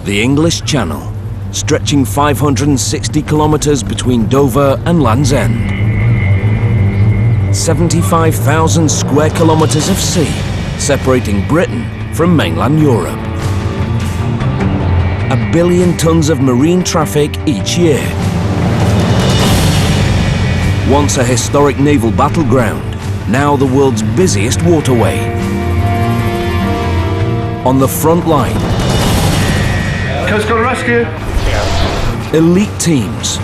The English Channel, stretching 560 kilometres between Dover and Land's End. 75,000 square kilometres of sea separating Britain from mainland Europe. 1 billion tonnes of marine traffic each year. Once a historic naval battleground, now the world's busiest waterway. On the front line, Coast Guard Rescue. elite teams,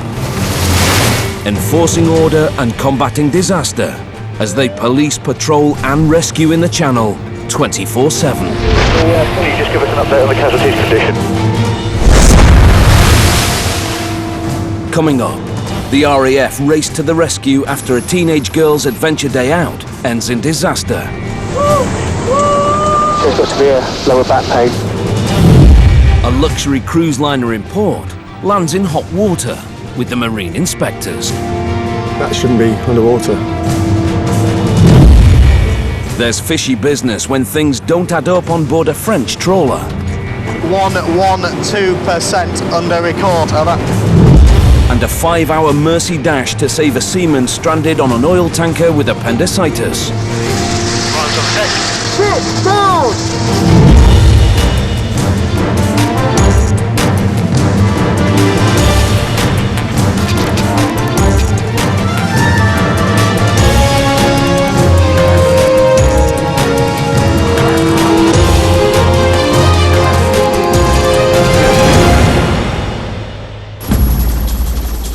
enforcing order and combating disaster as they police, patrol and rescue in the Channel 24/7. Can you just give us an update on the casualties condition? Coming up, the RAF race to the rescue after a teenage girl's adventure day out ends in disaster. There's got to be a lower back pain. A luxury cruise liner in port lands in hot water with the marine inspectors. That shouldn't be underwater. There's fishy business when things don't add up on board a French trawler. 112% under record, over. And a 5-hour mercy dash to save a seaman stranded on an oil tanker with appendicitis. Sit down!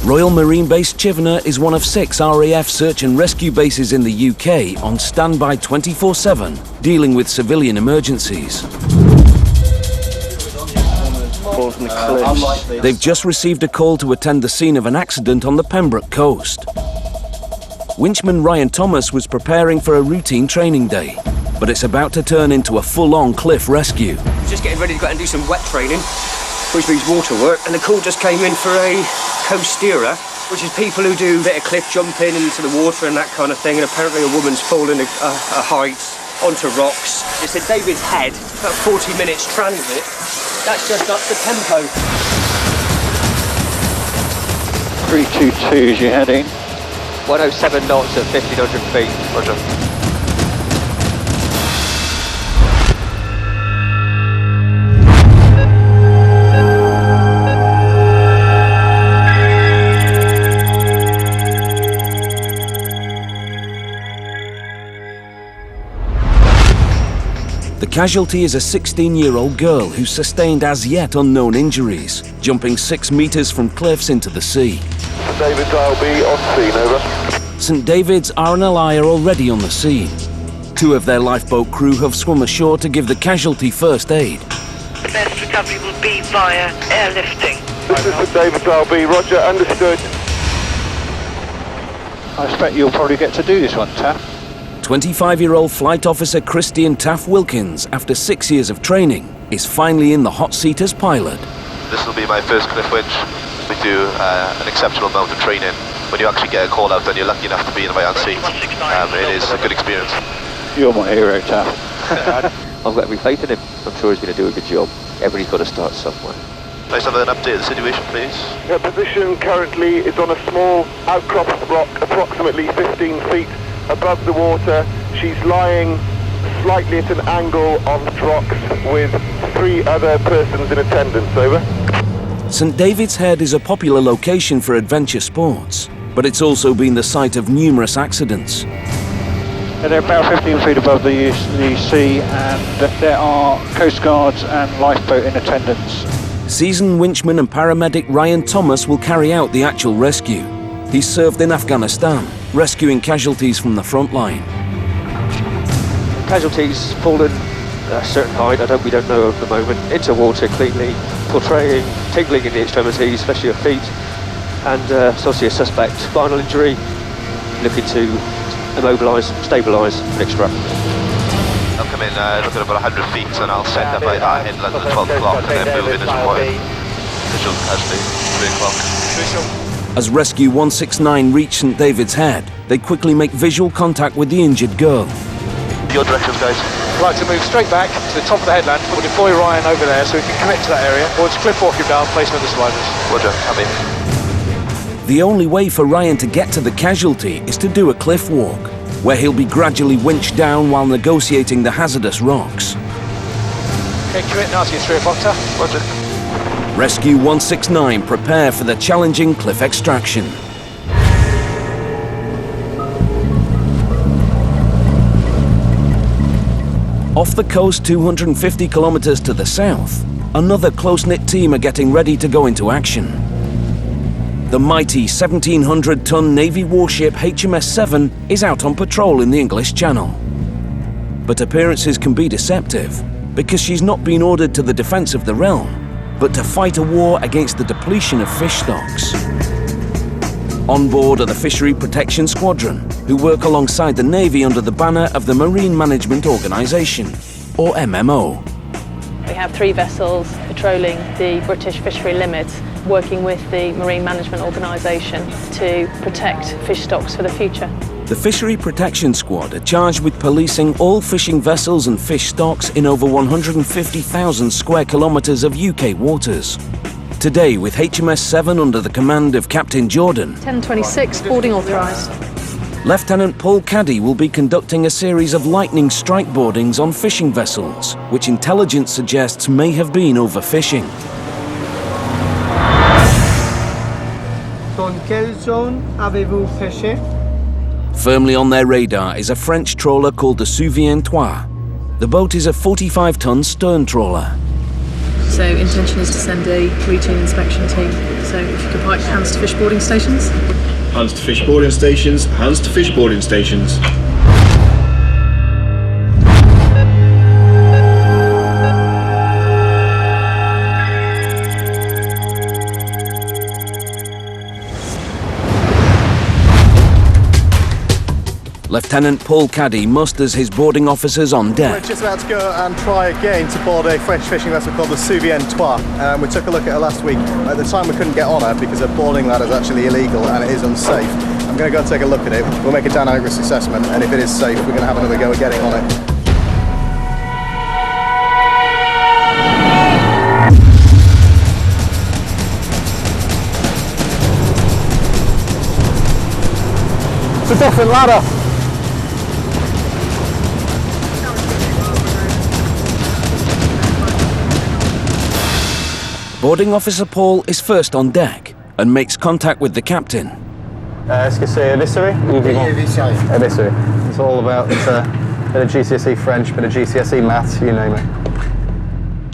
Royal Marine Base Chivenor is one of 6 RAF search and rescue bases in the UK on standby 24/7, dealing with civilian emergencies. They've just received a call to attend the scene of an accident on the Pembroke coast. Winchman Ryan Thomas was preparing for a routine training day, but it's about to turn into a full-on cliff rescue. Just getting ready to go out and do some wet training, which means water work, and the call just came in for a coast steerer, which is people who do a bit of cliff jumping into the water and that kind of thing, and apparently a woman's fallen a height onto rocks. It's at David's Head, about 40 minutes transit. That's just up the tempo. 322 is your heading. 107 knots at 1,500 feet. Roger. The casualty is a 16-year-old girl who sustained as yet unknown injuries, jumping 6 meters from cliffs into the sea. St David's, I'll be on scene, over. St David's RNLI are already on the scene. 2 of their lifeboat crew have swum ashore to give the casualty first aid. The best recovery will be via airlifting. This is St David's, I'll be, roger, understood. I expect you'll probably get to do this one, Taff. 25-year-old Flight Officer Christian Taff Wilkins, after 6 years of training, is finally in the hot seat as pilot. This will be my first cliff winch. We do an exceptional amount of training. When you actually get a call out and you're lucky enough to be in the right seat, it is a good experience. You're my hero, Taff. I've got every faith in him. I'm sure he's going to do a good job. Everybody's got to start somewhere. Let's have an update of the situation, please. Her position currently is on a small outcrop of rock, approximately 15 feet above the water. She's lying slightly at an angle on the rocks with 3 other persons in attendance, over. St David's Head is a popular location for adventure sports, but it's also been the site of numerous accidents. They're about 15 feet above the sea, and there are Coast Guards and lifeboat in attendance. Seasoned winchman and paramedic Ryan Thomas will carry out the actual rescue. He's served in Afghanistan, rescuing casualties from the front line. Casualties fallen a certain height, we don't know at the moment, into water cleanly, portraying tingling in the extremities, especially your feet, and it's obviously a suspect spinal injury, looking to immobilise, stabilise and extract. I'll come in looking at about 100 feet and I'll send up by that inland at 12 o'clock and then move in as required. Visual casualty, 3 o'clock. As Rescue 169 reach St David's Head, they quickly make visual contact with the injured girl. Your directions, guys. I'd like to move straight back to the top of the headland. We'll deploy Ryan over there so we can commit to that area. Or just cliff walk him down, placement of the sliders. Roger, happy. The only way for Ryan to get to the casualty is to do a cliff walk, where he'll be gradually winched down while negotiating the hazardous rocks. Okay, commit now to your 3 o'clock, Roger. Rescue 169 prepare for the challenging cliff extraction. Off the coast 250 kilometers to the south, another close-knit team are getting ready to go into action. The mighty 1,700-ton Navy warship HMS 7 is out on patrol in the English Channel. But appearances can be deceptive, because she's not been ordered to the defense of the realm, but to fight a war against the depletion of fish stocks. On board are the Fishery Protection Squadron, who work alongside the Navy under the banner of the Marine Management Organisation, or MMO. We have 3 vessels patrolling the British fishery limits, working with the Marine Management Organisation to protect fish stocks for the future. The Fishery Protection Squad are charged with policing all fishing vessels and fish stocks in over 150,000 square kilometres of UK waters. Today, with HMS 7 under the command of Captain Jordan, 10:26, boarding authorised. Lieutenant Paul Caddy will be conducting a series of lightning strike boardings on fishing vessels, which intelligence suggests may have been overfishing. Dans quelle zone avez-vous pêché? Firmly on their radar is a French trawler called the Souviens-toi. The boat is a 45-ton stern trawler. So intention is to send a routine inspection team. So if you could pipe hands to fish boarding stations. Hands to fish boarding stations, hands to fish boarding stations. Lieutenant Paul Caddy musters his boarding officers on deck. We're just about to go and try again to board a French fishing vessel called the Souviens-toi. We took a look at her last week. At the time we couldn't get on her because her boarding ladder is actually illegal and it is unsafe. I'm going to go and take a look at it. We'll make a dynamic risk assessment, and if it is safe, we're going to have another go at getting on it. It's a different ladder. Boarding Officer Paul is first on deck and makes contact with the captain. Est-ce que c'est éviscéré? Éviscéré. It's all about bit of GCSE French, bit of GCSE maths, you name it.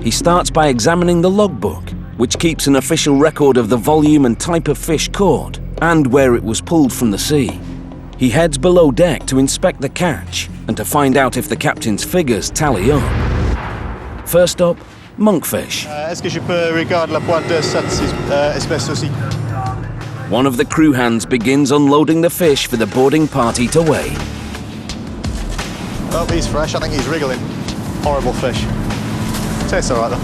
He starts by examining the logbook, which keeps an official record of the volume and type of fish caught and where it was pulled from the sea. He heads below deck to inspect the catch and to find out if the captain's figures tally up. First up, monkfish. Est-ce que je peux regarder la pointe de cette espèce aussi? One of the crew hands begins unloading the fish for the boarding party to weigh. Oh, he's fresh. I think he's wriggling. Horrible fish. Tastes all right though.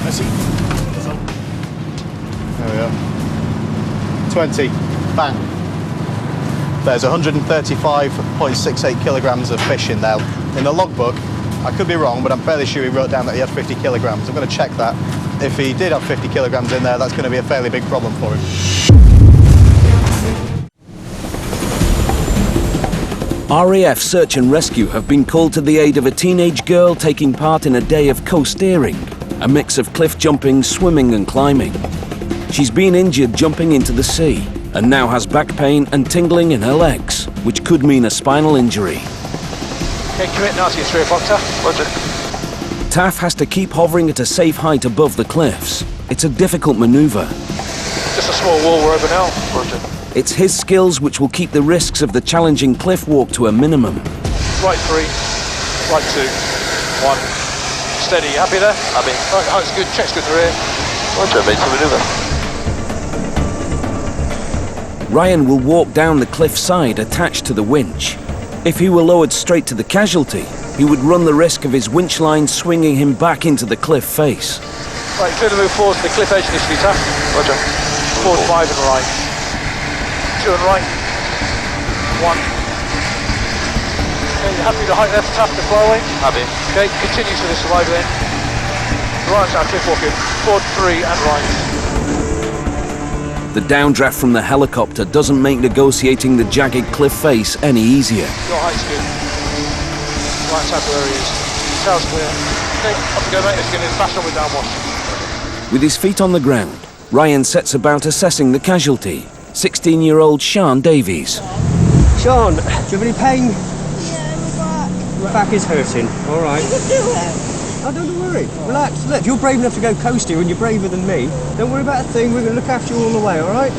Let's see. There we go. 20. Bang. There's 135.68 kilograms of fish in there. In the logbook, I could be wrong, but I'm fairly sure he wrote down that he had 50 kilograms. I'm going to check that. If he did have 50 kilograms in there, that's going to be a fairly big problem for him. RAF Search and Rescue have been called to the aid of a teenage girl taking part in a day of coasteering, a mix of cliff jumping, swimming and climbing. She's been injured jumping into the sea and now has back pain and tingling in her legs, which could mean a spinal injury. Okay, commit now to your 3 o'clock, Roger. Taff has to keep hovering at a safe height above the cliffs. It's a difficult manoeuvre. Just a small wall we're over now, Roger. It's his skills which will keep the risks of the challenging cliff walk to a minimum. Right 3, right 2, 1. Steady, you happy there? Happy. Right, that's good, check's good through here. Roger, made some manoeuvre. Ryan will walk down the cliff side attached to the winch. If he were lowered straight to the casualty, he would run the risk of his winch line swinging him back into the cliff face. Right, clear to move forward to the cliff edge initially, Taff. Roger. Forward 5 and right. 2 and right. 1. Okay, you happy to height left, tap the flyway? Happy. Okay, continue to this right then. Right side, cliff walking. Forward 3 and right. The downdraft from the helicopter doesn't make negotiating the jagged cliff face any easier. Your height's good. Right side where he is. Tail's clear. Okay, up we go mate, let's get in fast on with downwash. With his feet on the ground, Ryan sets about assessing the casualty, 16-year-old Sean Davies. Sean, do you have any pain? Yeah, my Back is hurting. All right. back. Oh, don't worry. Relax. Look, if you're brave enough to go coast here and you're braver than me, don't worry about a thing. We're going to look after you all the way, all right?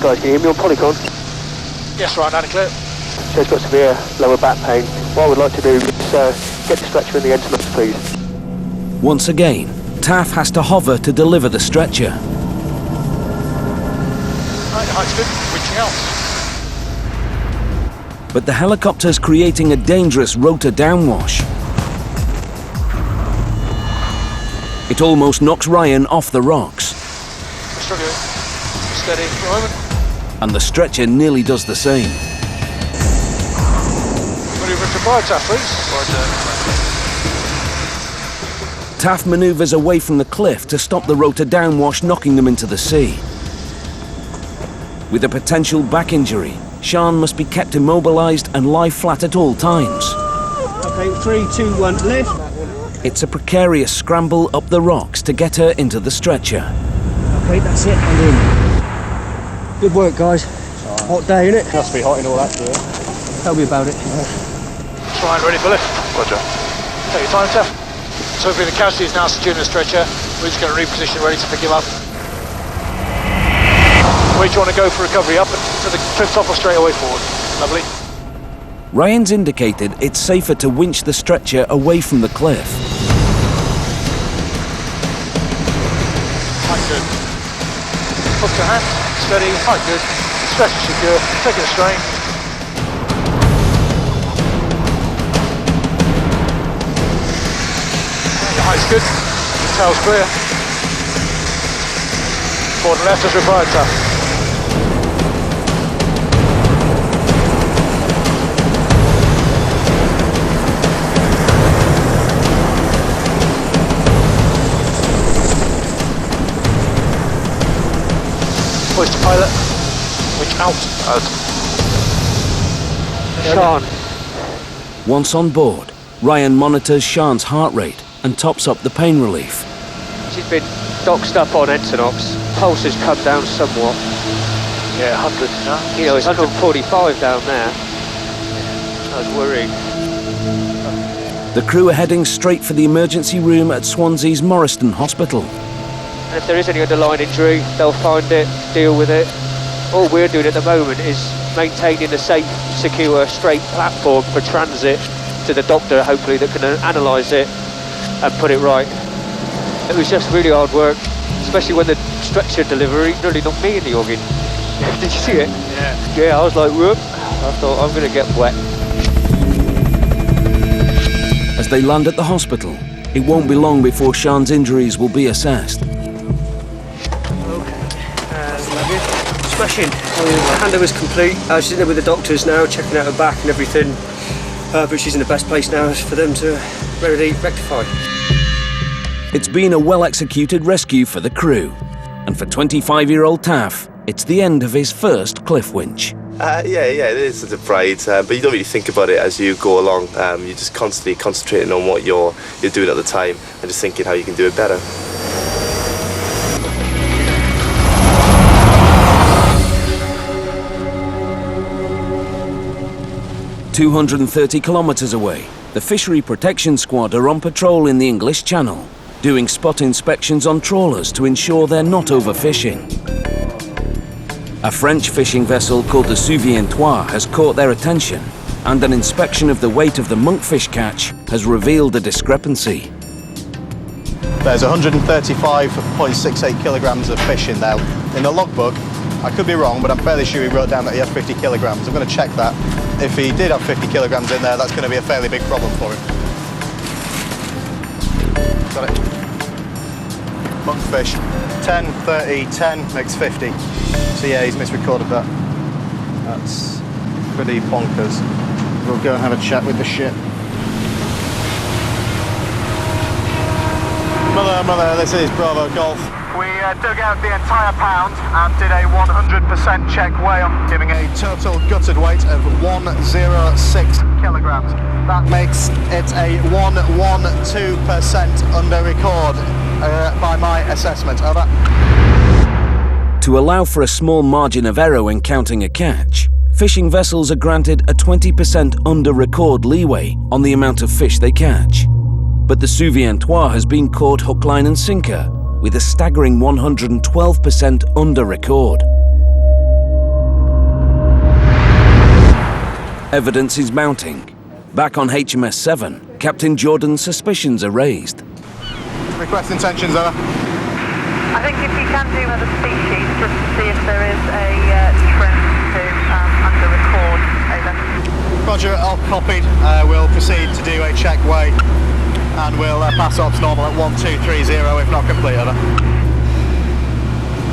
Guys, can you hear me on Polycon? Yes, right, down and clear. She's got severe lower back pain. What I would like to do is get the stretcher in the entrance, please. Once again, Taff has to hover to deliver the stretcher. Right, your height's good. Reaching out. But the helicopter's creating a dangerous rotor downwash. It almost knocks Ryan off the rocks. We're struggling. Steady for a moment. And the stretcher nearly does the same. Manoeuvre to fire Taff, please. Taff manoeuvres away from the cliff to stop the rotor downwash knocking them into the sea. With a potential back injury, Sean must be kept immobilised and lie flat at all times. Okay, 3, 2, 1, lift. It's a precarious scramble up the rocks to get her into the stretcher. Okay, that's it. I'm in. Good work, guys. Hot day, innit? Must be hot in all that gear. Tell me about it. Ryan, ready for lift. Roger. Take your time, Taff. So hopefully the casualty is now secured in the stretcher. We're just going to reposition, ready to pick him up. Where do you want to go for recovery? Up to the cliff top or straight away forward? Lovely. Ryan's indicated it's safer to winch the stretcher away from the cliff. Height good. Hook to hand, steady, height good. Stretcher secure, taking a strain. Your height's good, tail's clear. Forward and left as required, Taff. Hoist to pilot, which out. Sean. Once on board, Ryan monitors Sean's heart rate and tops up the pain relief. She's been doxed up on Entonox. Pulse has come down somewhat. Yeah, 100 now. You know, it's 145 down there. I was worried. The crew are heading straight for the emergency room at Swansea's Morriston Hospital. And if there is any underlying injury, they'll find it, deal with it. All we're doing at the moment is maintaining a safe, secure, straight platform for transit to the doctor, hopefully, that can analyse it and put it right. It was just really hard work, especially when the stretcher delivery nearly knocked me in the organ. Did you see it? Yeah. Yeah, I was like, whoop. I thought, I'm going to get wet. As they land at the hospital, it won't be long before Sean's injuries will be assessed. Smashing. The handover's complete. She's in there with the doctors now, checking out her back and everything. But she's in the best place now for them to readily rectify. It's been a well-executed rescue for the crew. And for 25-year-old Taff, it's the end of his first cliff winch. Yeah, it is a pride, but you don't really think about it as you go along. You're just constantly concentrating on what you're doing at the time and just thinking how you can do it better. "230 kilometres away, the Fishery Protection Squad are on patrol in the English Channel, doing spot inspections on trawlers to ensure they're not overfishing. A French fishing vessel called the Souviens-toi has caught their attention, and an inspection of the weight of the monkfish catch has revealed a discrepancy. There's 135.68 kilograms of fish in there. In the logbook, I could be wrong, but I'm fairly sure he wrote down that he had 50 kilograms. I'm going to check that. If he did have 50 kilograms in there, that's going to be a fairly big problem for him. Got it. Monkfish, 10, 30, 10 makes 50. So yeah, he's misrecorded that. That's pretty bonkers. we'll go and have a chat with the ship. Mother, this is Bravo Golf. We dug out the entire pound and did a 100% check weigh on, giving a total gutted weight of 106 kilograms. That makes it a 112% under record by my assessment. Over. To allow for a small margin of error when counting a catch, fishing vessels are granted a 20% under record leeway on the amount of fish they catch. But the Souviens-toi has been caught hook, line and sinker with a staggering 112% under record. Evidence is mounting. Back on HMS 7, Captain Jordan's suspicions are raised. Request intentions, over. I think if you can do another species, just to see if there is a trend to under record. Roger, all copied. We'll proceed to do a check weigh and we'll pass ops normal at 1230 if not complete, over.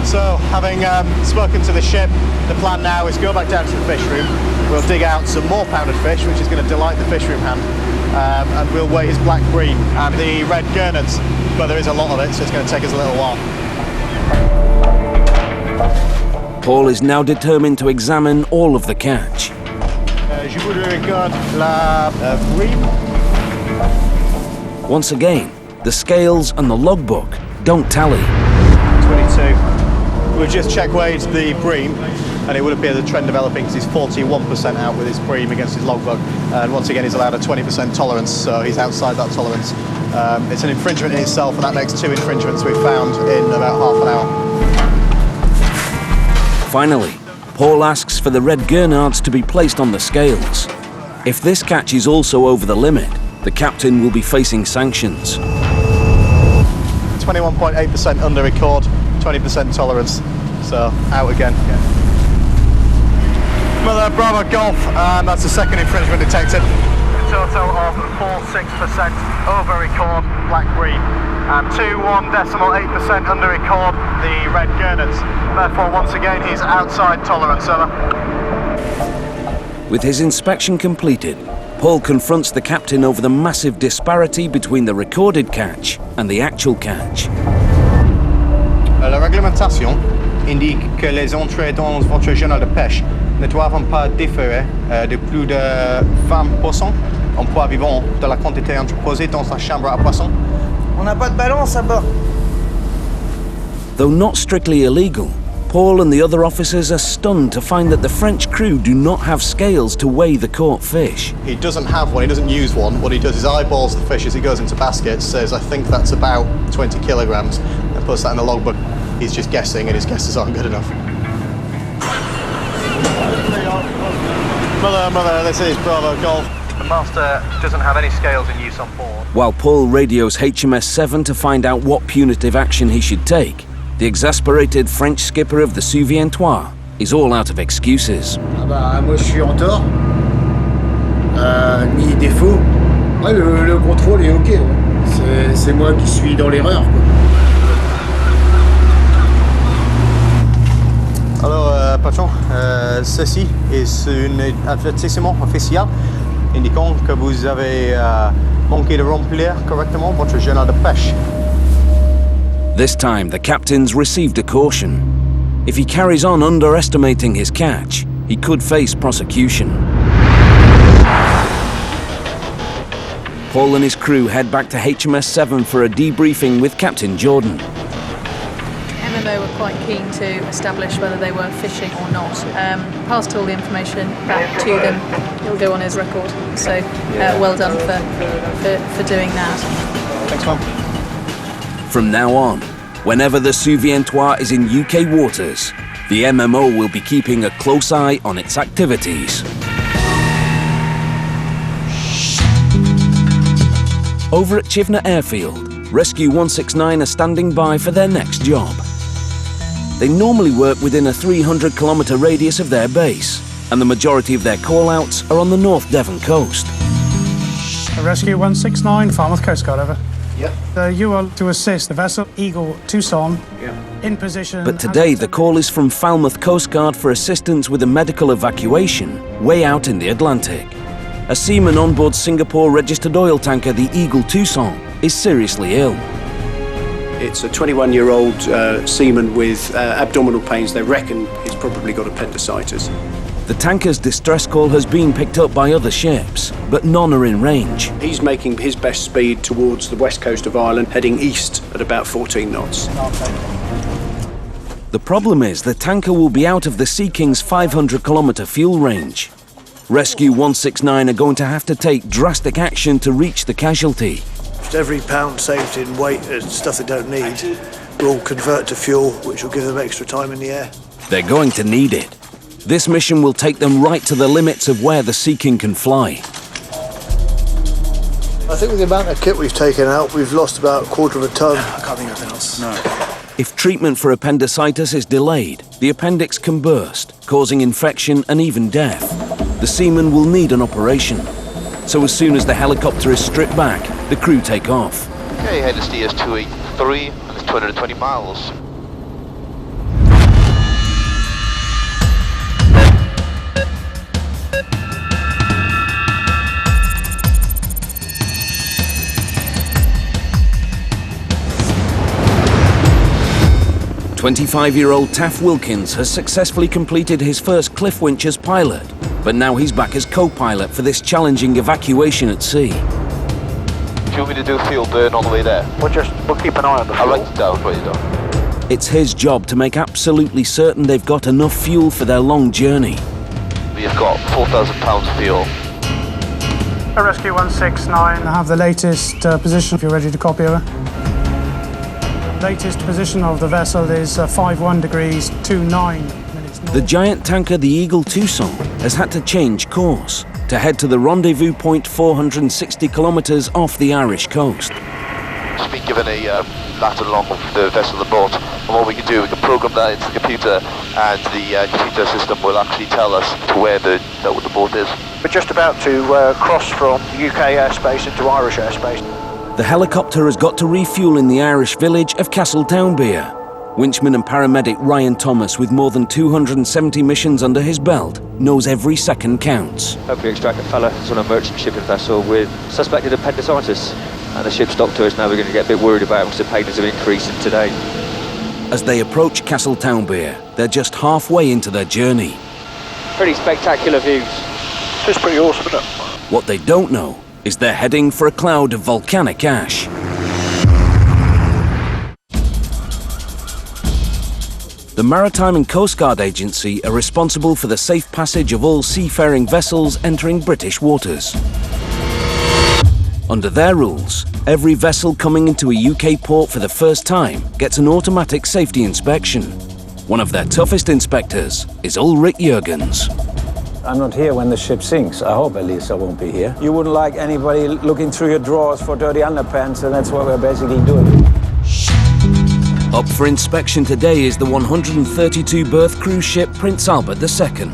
So, having spoken to the ship, the plan now is go back down to the fish room. We'll dig out some more pounded fish, which is going to delight the fish room hand, and we'll weigh his black bream and the red gurnards, but there is a lot of it, so it's going to take us a little while. Paul is now determined to examine all of the catch. Je voudrais regarder la bream. Once again, the scales and the logbook don't tally. 22. We've just check weighed the bream, and it would appear the trend developing because he's 41% out with his bream against his logbook, and once again he's allowed a 20% tolerance, so he's outside that tolerance. It's an infringement in itself, and that makes 2 infringements we've found in about half an hour. Finally, Paul asks for the red gurnards to be placed on the scales. If this catch is also over the limit, the captain will be facing sanctions. 21.8% under record, 20% tolerance, so out again. Mother Bravo Golf, and that's the second infringement detected. A total of 46% over record, black bream, and 21.8% under record, the red gurnards. Therefore, once again, he's outside tolerance, over. With his inspection completed, Paul confronts the captain over the massive disparity between the recorded catch and the actual catch. La réglementation indique que les entrées dans votre journal de pêche ne doivent pas différer de plus de 20% en poids vivant de la quantité entreposée dans la chambre à poissons. On n'a pas de balance à bord. Though not strictly illegal, Paul and the other officers are stunned to find that the French crew do not have scales to weigh the caught fish. He doesn't have one, he doesn't use one. What he does is eyeballs the fish as he goes into baskets, says, I think that's about 20 kilograms, and puts that in the logbook. He's just guessing, and his guesses aren't good enough. Mother, this is Bravo Golf. The master doesn't have any scales in use on board. While Paul radios HMS 7 to find out what punitive action he should take, the exasperated French skipper of the Souviens-toi is all out of excuses. Ah bah moi je suis en tort. Ni défaut. Ouais, le contrôle est ok. C'est moi qui suis dans l'erreur, quoi. Alors, patron, ceci est un avertissement officiel indiquant que vous avez manqué de remplir correctement votre journal de pêche. This time, the captain's received a caution. If he carries on underestimating his catch, he could face prosecution. Paul and his crew head back to HMS 7 for a debriefing with Captain Jordan. MMO were quite keen to establish whether they were fishing or not. Passed all the information back to them. It'll go on his record. So well done for doing that. Thanks, Mum. From now on, whenever the Souviens-toi is in UK waters, the MMO will be keeping a close eye on its activities. Over at Chivna Airfield, Rescue 169 are standing by for their next job. They normally work within a 300-kilometre radius of their base, and the majority of their call-outs are on the North Devon coast. Rescue 169, Falmouth Coast Guard, over. Yep. You are to assist the vessel Eagle Tucson in position. But today the call is from Falmouth Coast Guard for assistance with a medical evacuation way out in the Atlantic. a seaman on board Singapore-registered oil tanker the Eagle Tucson is seriously ill. It's a 21-year-old seaman with abdominal pains. They reckon he's probably got appendicitis. The tanker's distress call has been picked up by other ships, but none are in range. He's making his best speed towards the west coast of Ireland, heading east at about 14 knots. The problem is the tanker will be out of the Sea King's 500-kilometre fuel range. Rescue 169 are going to have to take drastic action to reach the casualty. Just every pound saved in weight and stuff they don't need will convert to fuel, which will give them extra time in the air. They're going to need it. This mission will take them right to the limits of where the Sea King can fly. I think with the amount of kit we've taken out, we've lost about 1/4 of a tonne. I can't think of anything else. No. If treatment for appendicitis is delayed, the appendix can burst, causing infection and even death. The seaman will need an operation. So as soon as the helicopter is stripped back, the crew take off. Okay, head is DS 283 and it's 220 miles. "25-year-old Taff Wilkins has successfully completed his first cliff winch as pilot, but now he's back as co-pilot for this challenging evacuation at sea. Do you want me to do fuel burn on the way there? We'll keep an eye on the fuel. I'll write it down, write it down. It's his job to make absolutely certain they've got enough fuel for their long journey. We have got 4,000 pounds of fuel. Rescue 169. I have the latest position if you're ready to copy over. Latest position of the vessel is 51 degrees 29 minutes north. The giant tanker the Eagle Tucson has had to change course to head to the rendezvous point 460 kilometres off the Irish coast. Just been given a lat along of the vessel abort, and what we can do, we can program that into the computer, and the computer system will actually tell us to where the boat is. We're just about to cross from UK airspace into Irish airspace. The helicopter has got to refuel in the Irish village of Castletownbere. Winchman and paramedic Ryan Thomas, with more than 270 missions under his belt, knows every second counts. Hopefully extract a fella who's on a merchant shipping vessel with suspected appendicitis. And the ship's doctor is now we're going to get a bit worried about because the pains have increased today. As they approach Castletownbere, they're just halfway into their journey. Pretty spectacular views. It's pretty awesome, isn't it? What they don't know is they're heading for a cloud of volcanic ash. The Maritime and Coast Guard Agency are responsible for the safe passage of all seafaring vessels entering British waters. Under their rules, every vessel coming into a UK port for the first time gets an automatic safety inspection. One of their toughest inspectors is Ulrich Jürgens. I'm not here when the ship sinks. I hope at least I won't be here. You wouldn't like anybody looking through your drawers for dirty underpants, and that's what we're basically doing. Up for inspection today is the 132-berth cruise ship Prince Albert II.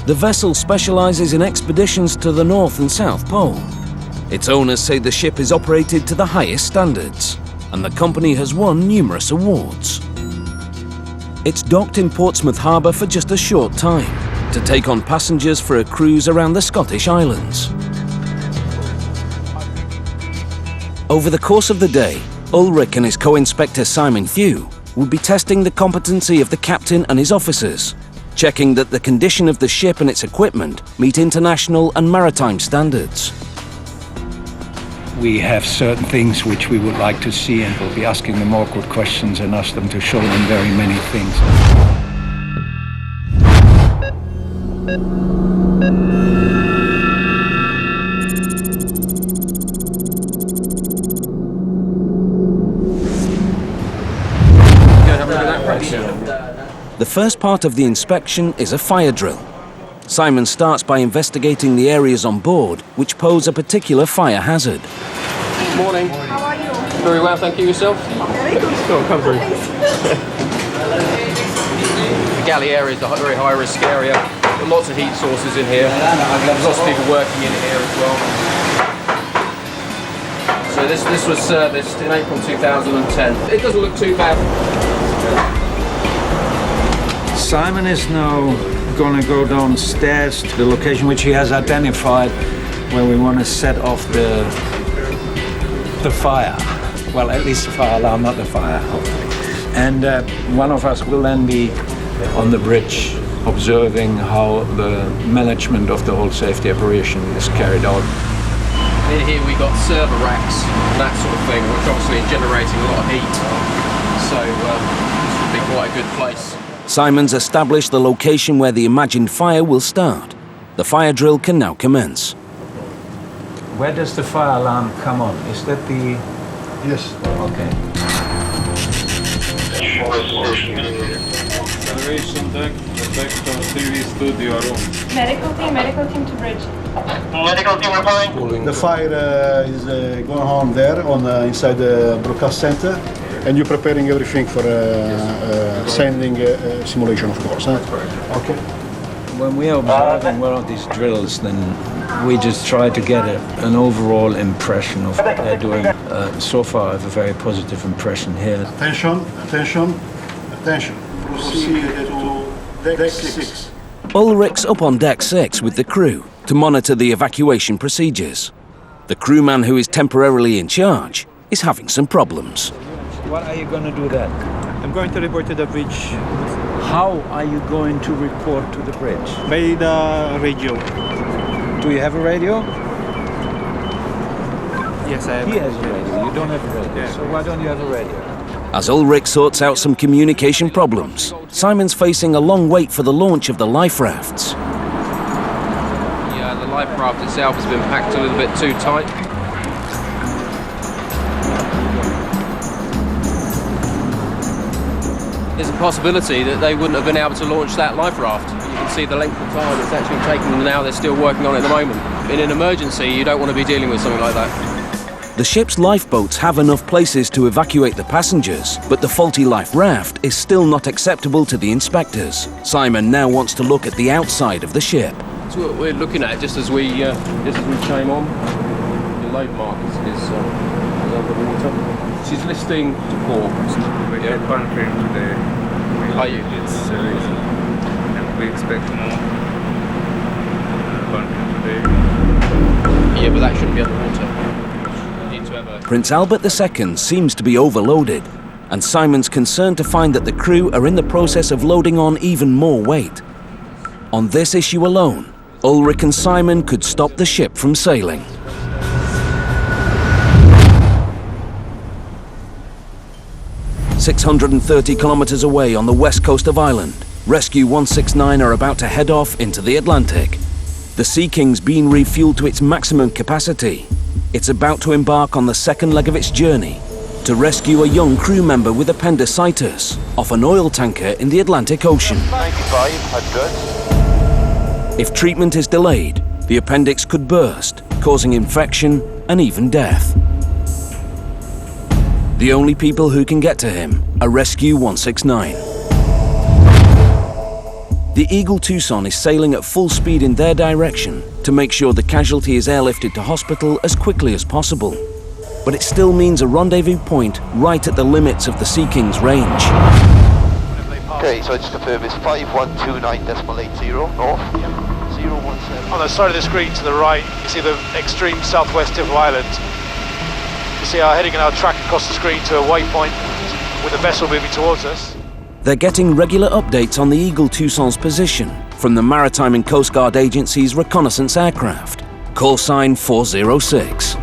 The vessel specialises in expeditions to the North and South Pole. Its owners say the ship is operated to the highest standards, and the company has won numerous awards. It's docked in Portsmouth Harbour for just a short time to take on passengers for a cruise around the Scottish Islands. Over the course of the day, Ulrich and his co-inspector Simon Thew will be testing the competency of the captain and his officers, checking that the condition of the ship and its equipment meet international and maritime standards. We have certain things which we would like to see, and we'll be asking them awkward questions and ask them to show them very many things. The first part of the inspection is a fire drill. Simon starts by investigating the areas on board which pose a particular fire hazard. Morning. How are you? Very well, thank you. Yourself? Very good. Go on, come through. The galley area is a very high-risk area. There are lots of heat sources in here. There's lots of people working in here as well. So this was serviced in April 2010. It doesn't look too bad. Simon is now going to go downstairs to the location which he has identified where we want to set off the fire. Well, at least the fire alarm, not the fire. And one of us will then be on the bridge observing how the management of the whole safety operation is carried out. In here we got server racks and that sort of thing, which obviously is generating a lot of heat. So this would be quite a good place. Simon's established the location where the imagined fire will start. The fire drill can now commence. Where does the fire alarm come on? Is that the... Yes. Okay. Acceleration deck, Vector TV studio room. Medical team to bridge. Medical team reporting. The fire is going on there on inside the broadcast center, and you're preparing everything for sending simulation, of course. Okay. When we are observing one of these drills, then we just try to get an overall impression of what they're doing. So far, I have a very positive impression here. Attention, attention, attention. Proceed to deck 6. Ulrich's up on deck 6 with the crew to monitor the evacuation procedures. The crewman who is temporarily in charge is having some problems. What are you going to do then? I'm going to report to the bridge. How are you going to report to the bridge? By the radio. Do you have a radio? Yes, I have. He has a radio. You don't have a radio. So why don't you have a radio? As Ulrich sorts out some communication problems, Simon's facing a long wait for the launch of the life rafts. Yeah, the life raft itself has been packed a little bit too tight. There's a possibility that they wouldn't have been able to launch that life raft. You can see the length of time it's actually taken them now. They're still working on it at the moment. In an emergency, you don't want to be dealing with something like that. The ship's lifeboats have enough places to evacuate the passengers, but the faulty life raft is still not acceptable to the inspectors. Simon now wants to look at the outside of the ship. So what we're looking at just as we came on, the load mark is underwater. She's listing to port. We had bunkering today. Are you? It's easy. And we expect more bunkering today. Yeah, but that shouldn't be underwater. Prince Albert II seems to be overloaded, and Simon's concerned to find that the crew are in the process of loading on even more weight. On this issue alone, Ulrich and Simon could stop the ship from sailing. "630 kilometers away on the west coast of Ireland, Rescue 169 are about to head off into the Atlantic. The Sea King's been refueled to its maximum capacity. It's about to embark on the second leg of its journey to rescue a young crew member with appendicitis off an oil tanker in the Atlantic Ocean. 95, that's good. If treatment is delayed, the appendix could burst, causing infection and even death. The only people who can get to him are Rescue 169. The Eagle Tucson is sailing at full speed in their direction to make sure the casualty is airlifted to hospital as quickly as possible. But it still means a rendezvous point right at the limits of the Sea King's range. Okay, so I just confirm it's 5129.80 north, 017. On the side of the screen to the right, you see the extreme southwest tip of Ireland. You see our heading and our track across the screen to a waypoint with the vessel moving towards us. They're getting regular updates on the Eagle Tucson's position from the Maritime and Coast Guard Agency's reconnaissance aircraft. Call sign 406.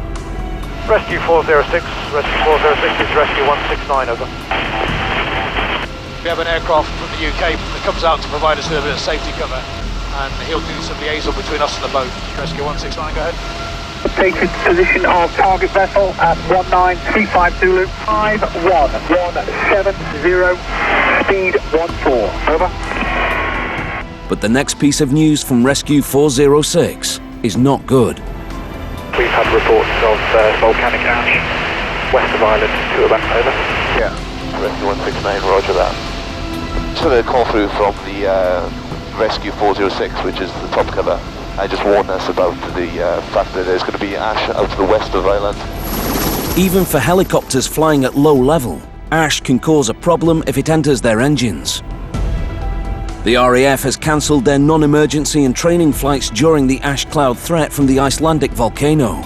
Rescue 406, Rescue 406 is Rescue 169, over. We have an aircraft from the UK that comes out to provide us with a bit of safety cover, and he'll do some liaison between us and the boat. Rescue 169, go ahead. Updated position of target vessel at 1935 Zulu, 51170, speed 14, over. But the next piece of news from Rescue 406 is not good. We've had reports of volcanic ash west of Ireland to about, over. Yeah, Rescue 169, roger that. Just had a call through from the Rescue 406, which is the top cover. I just warned us about the fact that there's going to be ash out to the west of Ireland. Even for helicopters flying at low level, ash can cause a problem if it enters their engines. The RAF has cancelled their non-emergency and training flights during the ash cloud threat from the Icelandic volcano.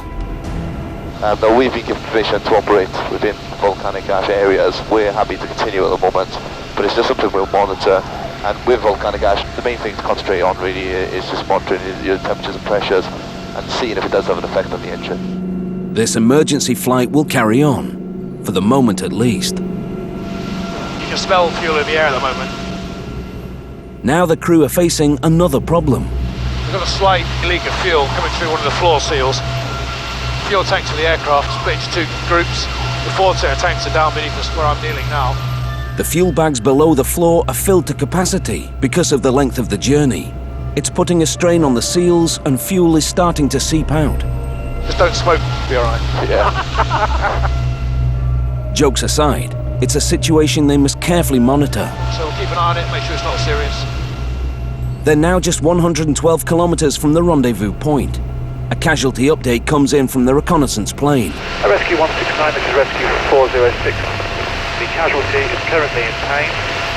And we've been given permission to operate within volcanic ash areas. We're happy to continue at the moment, but it's just something we'll monitor. And with volcanic ash, the main thing to concentrate on really is just monitoring your temperatures and pressures and seeing if it does have an effect on the engine. This emergency flight will carry on, for the moment at least. You can smell fuel in the air at the moment. Now the crew are facing another problem. We've got a slight leak of fuel coming through one of the floor seals. Fuel tanks for the aircraft split into two groups. The forward set of tanks are down beneath us where I'm kneeling now. The fuel bags below the floor are filled to capacity because of the length of the journey. It's putting a strain on the seals and fuel is starting to seep out. Just don't smoke, you'll be alright. Yeah. Jokes aside, it's a situation they must carefully monitor. So we'll keep an eye on it, make sure it's not serious. They're now just 112 kilometers from the rendezvous point. A casualty update comes in from the reconnaissance plane. Rescue 169, this is Rescue 406. The casualty is currently in pain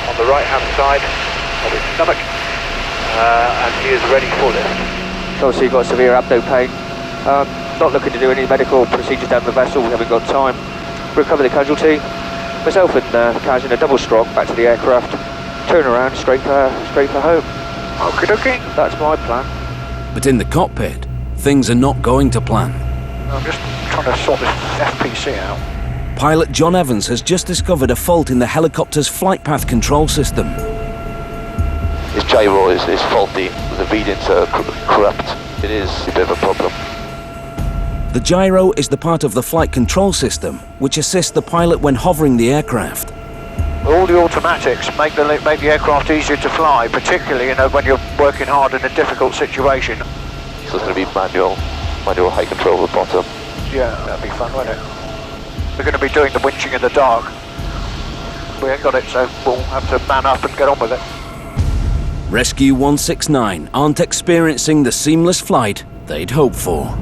on the right-hand side of his stomach, and he is ready for this. Obviously you've got severe abdo pain. Not looking to do any medical procedures down the vessel, we haven't got time. Recover the casualty. Myself and Kaz in a double stroke back to the aircraft. Turn around, straight for home. Okie dokie. That's my plan. But in the cockpit, things are not going to plan. I'm just trying to sort this FPC out. Pilot John Evans has just discovered a fault in the helicopter's flight path control system. His gyro is faulty, the readings are corrupt. It is a bit of a problem. The gyro is the part of the flight control system which assists the pilot when hovering the aircraft. All the automatics make the aircraft easier to fly, particularly when you're working hard in a difficult situation. So it's going to be manual high control at the bottom. Yeah, that'd be fun, wouldn't it? We're going to be doing the winching in the dark. We ain't got it, so we'll have to man up and get on with it. Rescue 169 aren't experiencing the seamless flight they'd hoped for.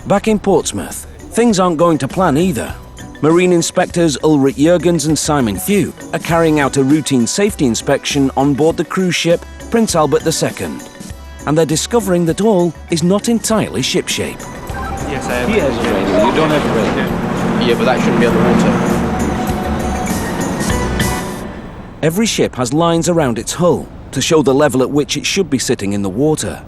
Back in Portsmouth, things aren't going to plan either. Marine inspectors Ulrich Jürgens and Simon Few are carrying out a routine safety inspection on board the cruise ship Prince Albert II. And they're discovering that all is not entirely shipshape. Yes, I have. He has a radio, you don't have a radio. Yeah, but that shouldn't be underwater. Every ship has lines around its hull to show the level at which it should be sitting in the water.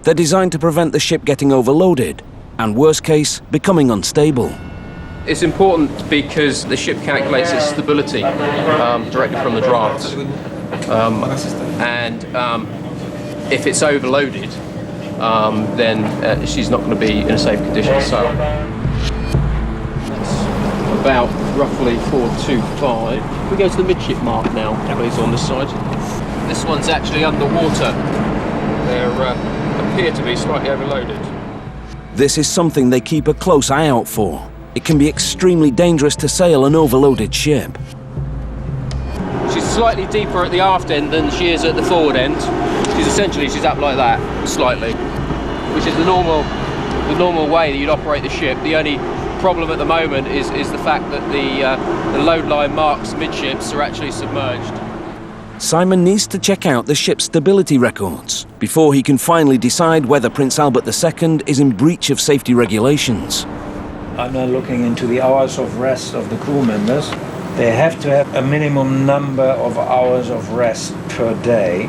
They're designed to prevent the ship getting overloaded and, worst case, becoming unstable. It's important because the ship calculates its stability directly from the drafts. If it's overloaded, then she's not going to be in a safe condition to sail. That's about roughly 425. We go to the midship mark now, please, on this side. This one's actually underwater. They appear to be slightly overloaded. This is something they keep a close eye out for. It can be extremely dangerous to sail an overloaded ship. She's slightly deeper at the aft end than she is at the forward end. She's up like that, slightly, which is the normal way that you'd operate the ship. The only problem at the moment is the fact that the load line marks midships are actually submerged. Simon needs to check out the ship's stability records before he can finally decide whether Prince Albert II is in breach of safety regulations. I'm now looking into the hours of rest of the crew members. They have to have a minimum number of hours of rest per day.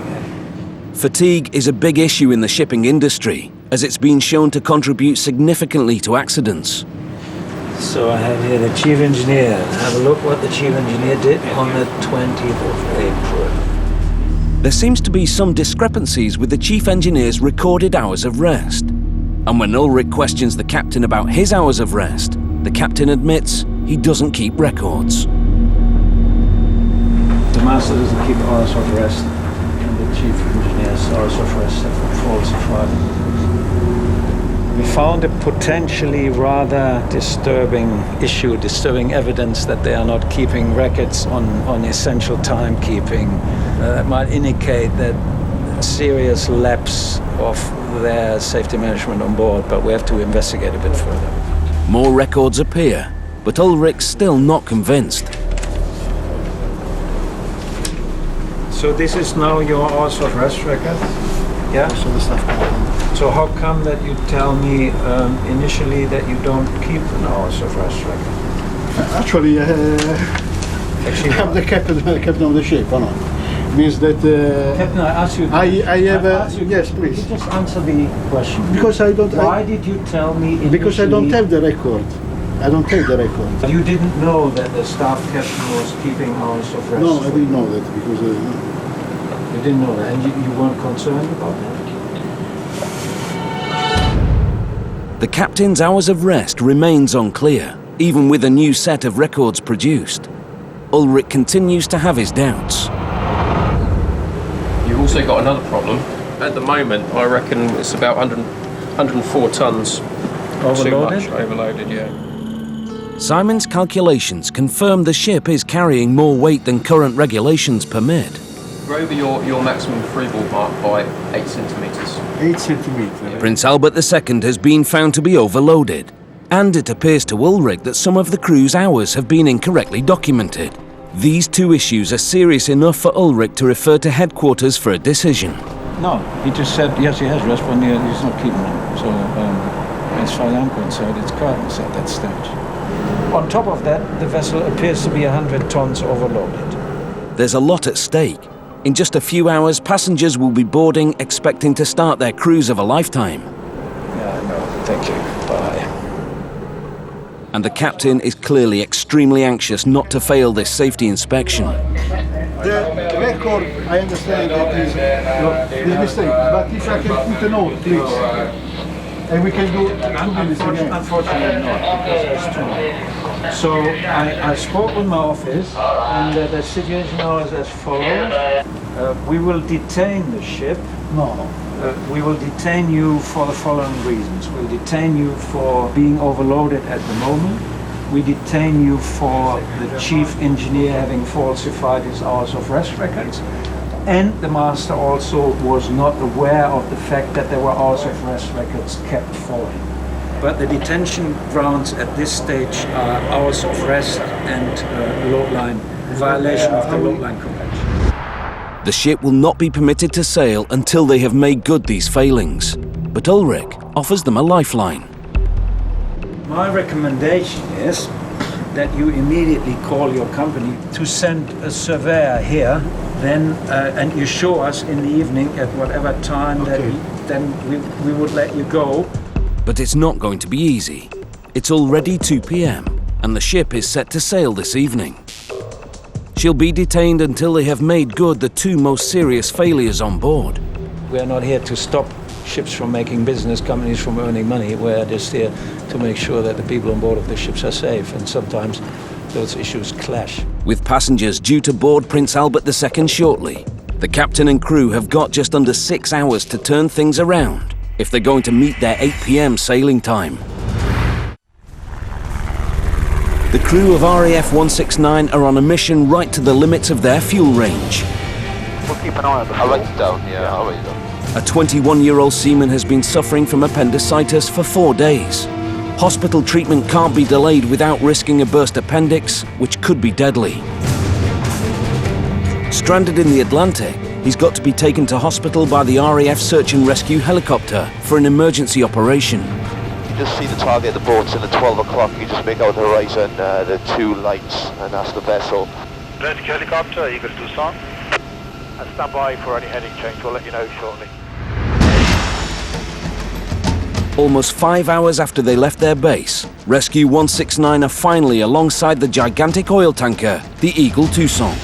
Fatigue is a big issue in the shipping industry, as it's been shown to contribute significantly to accidents. So I have here the chief engineer. Have a look what the chief engineer did on the 20th of April. There seems to be some discrepancies with the chief engineer's recorded hours of rest. And when Ulrich questions the captain about his hours of rest, the captain admits he doesn't keep records. The master doesn't keep hours of rest, and the chief engineer's hours of rest have been falsified. We found a potentially rather disturbing evidence that they are not keeping records on essential timekeeping. That might indicate that a serious lapse of their safety management on board, but we have to investigate a bit further. More records appear, but Ulrich's still not convinced. So this is now your hours of rest record? Yeah? So the stuff. So how come that you tell me initially that you don't keep an hours of rest record? Actually, I'm the captain of the ship, or not? Means that Captain, I ask you. I have yes, please. Could you just answer the question. Because I don't. Why did you tell me initially? Because I don't have the record. I don't have the record. You didn't know that the staff captain was keeping hours of rest? No, I didn't know that because. You didn't know that, and you weren't concerned about that? The captain's hours of rest remains unclear, even with a new set of records produced. Ulrich continues to have his doubts. You've also got another problem. At the moment, I reckon it's about 104 tons. Overloaded? Too much overloaded, yeah. Simon's calculations confirm the ship is carrying more weight than current regulations permit. You're over your maximum freeboard mark by 8 centimetres. 8 centimetres. Yeah. Prince Albert II has been found to be overloaded, and it appears to Ulrich that some of the crew's hours have been incorrectly documented. These two issues are serious enough for Ulrich to refer to headquarters for a decision. No, he just said, yes, he has rest, but he's not keeping them. So, as far as I'm concerned, it's curtains at that stage. On top of that, the vessel appears to be 100 tons overloaded. There's a lot at stake. In just a few hours, passengers will be boarding, expecting to start their cruise of a lifetime. Yeah, no, thank you. Bye. And the captain is clearly extremely anxious not to fail this safety inspection. The record, I understand that is mistake, but if I can put a note, please. And we can do 2 minutes again. Unfortunately not, because there's too many. So I spoke with my office, and the situation now is as follows. We will detain the ship. No. We will detain you for the following reasons. We'll detain you for being overloaded at the moment. We detain you for the chief engineer having falsified his hours of rest records. And the master also was not aware of the fact that there were hours of rest records kept for him. But the detention grounds at this stage are hours of rest and load line, violation of the load line convention. The ship will not be permitted to sail until they have made good these failings. But Ulrich offers them a lifeline. My recommendation is that you immediately call your company to send a surveyor here, then and you show us in the evening at whatever time that then we would let you go. But it's not going to be easy. It's already 2 p.m. and the ship is set to sail this evening. She'll be detained until they have made good the 2 most serious failures on board. We're not here to stop ships from making business, companies from earning money. We're just here to make sure that the people on board of the ships are safe, and sometimes those issues clash. With passengers due to board Prince Albert II shortly, the captain and crew have got just under 6 hours to turn things around if they're going to meet their 8 p.m. sailing time. The crew of RAF 169 are on a mission right to the limits of their fuel range. We'll keep an eye on the I'll write it down, yeah, I'll write it down. A 21-year-old seaman has been suffering from appendicitis for 4 days. Hospital treatment can't be delayed without risking a burst appendix, which could be deadly. Stranded in the Atlantic, he's got to be taken to hospital by the RAF search and rescue helicopter for an emergency operation. You just see the target of the boats and at 12 o'clock you just make out the horizon, the 2 lights, and that's the vessel. Rescue helicopter, Eagle Tucson. And stand by for any heading change, we'll let you know shortly. Almost 5 hours after they left their base, Rescue 169 are finally alongside the gigantic oil tanker, the Eagle Tucson.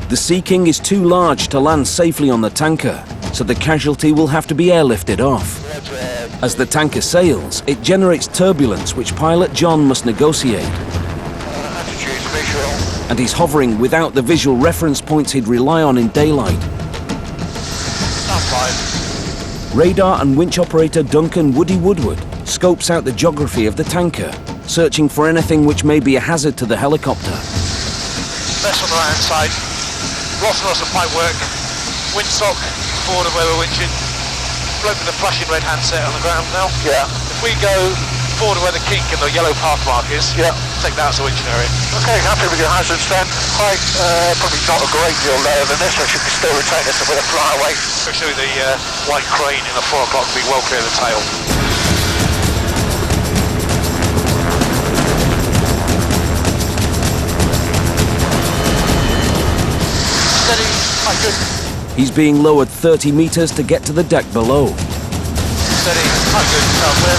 The Sea King is too large to land safely on the tanker, so the casualty will have to be airlifted off. As the tanker sails, it generates turbulence which pilot John must negotiate. And he's hovering without the visual reference points he'd rely on in daylight. Radar and winch operator Duncan Woody Woodward scopes out the geography of the tanker, searching for anything which may be a hazard to the helicopter. Best on the right hand side, lots of pipe work, windsock forward of where we're winching, bloke with a flashing red handset on the ground now. Yeah. If we go forward where the kink and the yellow path mark is. Yeah. Take that as a winching area. Okay, happy with your hazards then. Height, probably not a great deal lower than this. I should still retain this a bit of flyaway. Especially the white crane in the 4 o'clock will be well clear of the tail. Steady, quite good. He's being lowered 30 meters to get to the deck below. Steady, quite good, clear.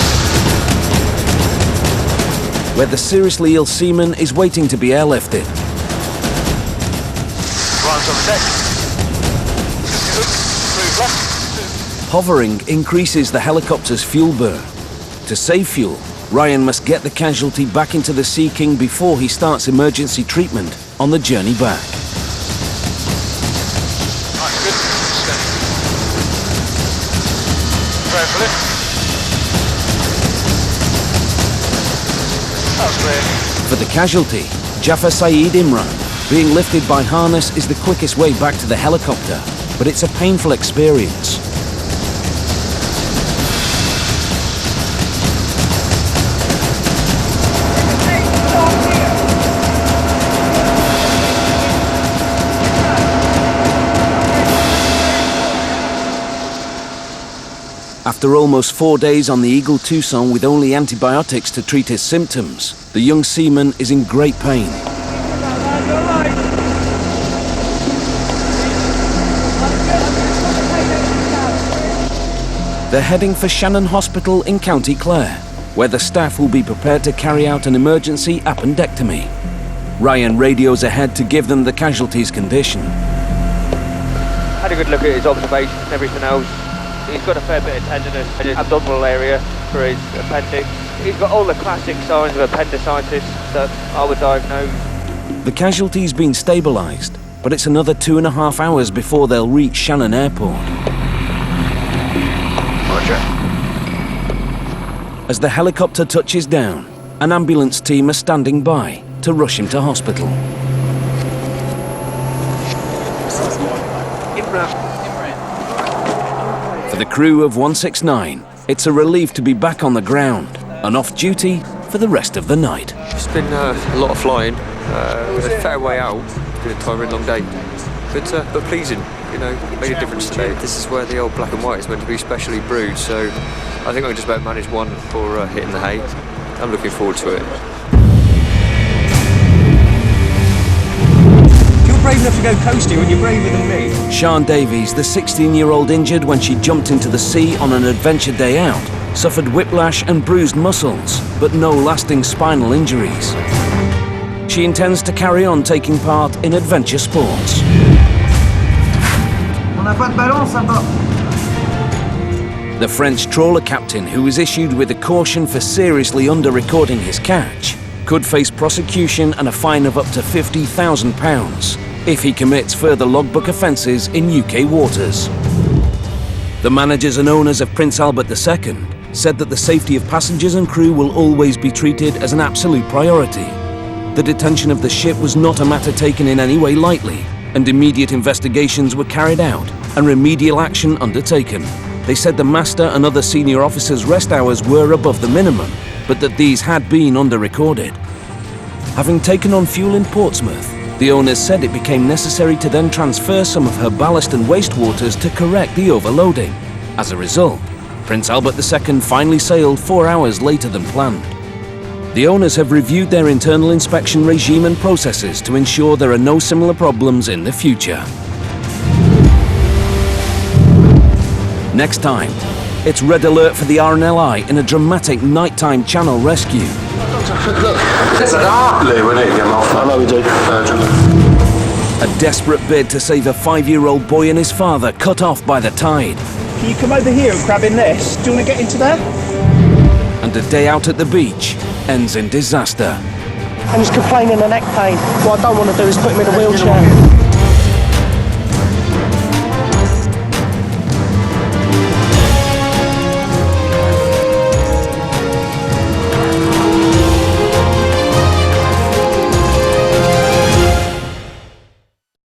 Where the seriously ill seaman is waiting to be airlifted. Ryan's on the deck. Move left. Hovering increases the helicopter's fuel burn. To save fuel, Ryan must get the casualty back into the Sea King before he starts emergency treatment on the journey back. Nice, good. Steady. Prepare for lift. That's clear. For the casualty, Jafar Saeed Imran, being lifted by harness is the quickest way back to the helicopter, but it's a painful experience. After almost 4 days on the Eagle Tucson with only antibiotics to treat his symptoms, the young seaman is in great pain. They're heading for Shannon Hospital in County Clare, where the staff will be prepared to carry out an emergency appendectomy. Ryan radios ahead to give them the casualty's condition. Had a good look at his observations and everything else. He's got a fair bit of tenderness in his abdominal area for his appendix. He's got all the classic signs of appendicitis that I would diagnose. The casualty's been stabilised, but it's another 2.5 hours before they'll reach Shannon Airport. Roger. As the helicopter touches down, an ambulance team are standing by to rush him to hospital. For the crew of 169, it's a relief to be back on the ground and off duty for the rest of the night. It's been a lot of flying, with a fair way out. It's been a tiring long day, but pleasing. You know, made a difference today. This is where the old black and white is meant to be specially brewed, so I think I can just about manage one for hitting the hay. I'm looking forward to it. Brave enough to go coasting when you're braver than me. Sian Davies, the 16-year-old injured when she jumped into the sea on an adventure day out, suffered whiplash and bruised muscles, but no lasting spinal injuries. She intends to carry on taking part in adventure sports. On n'a pas de ballon, ça va. The French trawler captain, who was issued with a caution for seriously under-recording his catch, could face prosecution and a fine of up to £50,000 if he commits further logbook offences in UK waters. The managers and owners of Prince Albert II said that the safety of passengers and crew will always be treated as an absolute priority. The detention of the ship was not a matter taken in any way lightly, and immediate investigations were carried out and remedial action undertaken. They said the master and other senior officers' rest hours were above the minimum, but that these had been under-recorded. Having taken on fuel in Portsmouth, the owners said it became necessary to then transfer some of her ballast and wastewaters to correct the overloading. As a result, Prince Albert II finally sailed 4 hours later than planned. The owners have reviewed their internal inspection regime and processes to ensure there are no similar problems in the future. Next time, it's red alert for the RNLI in a dramatic nighttime channel rescue. Look, there's an art, Lieu, we need to get him off. I know we do. A desperate bid to save a 5-year-old boy and his father cut off by the tide. Can you come over here and grab in this? Do you want to get into there? And a day out at the beach ends in disaster. And he's complaining of neck pain. What I don't want to do is put him in a wheelchair.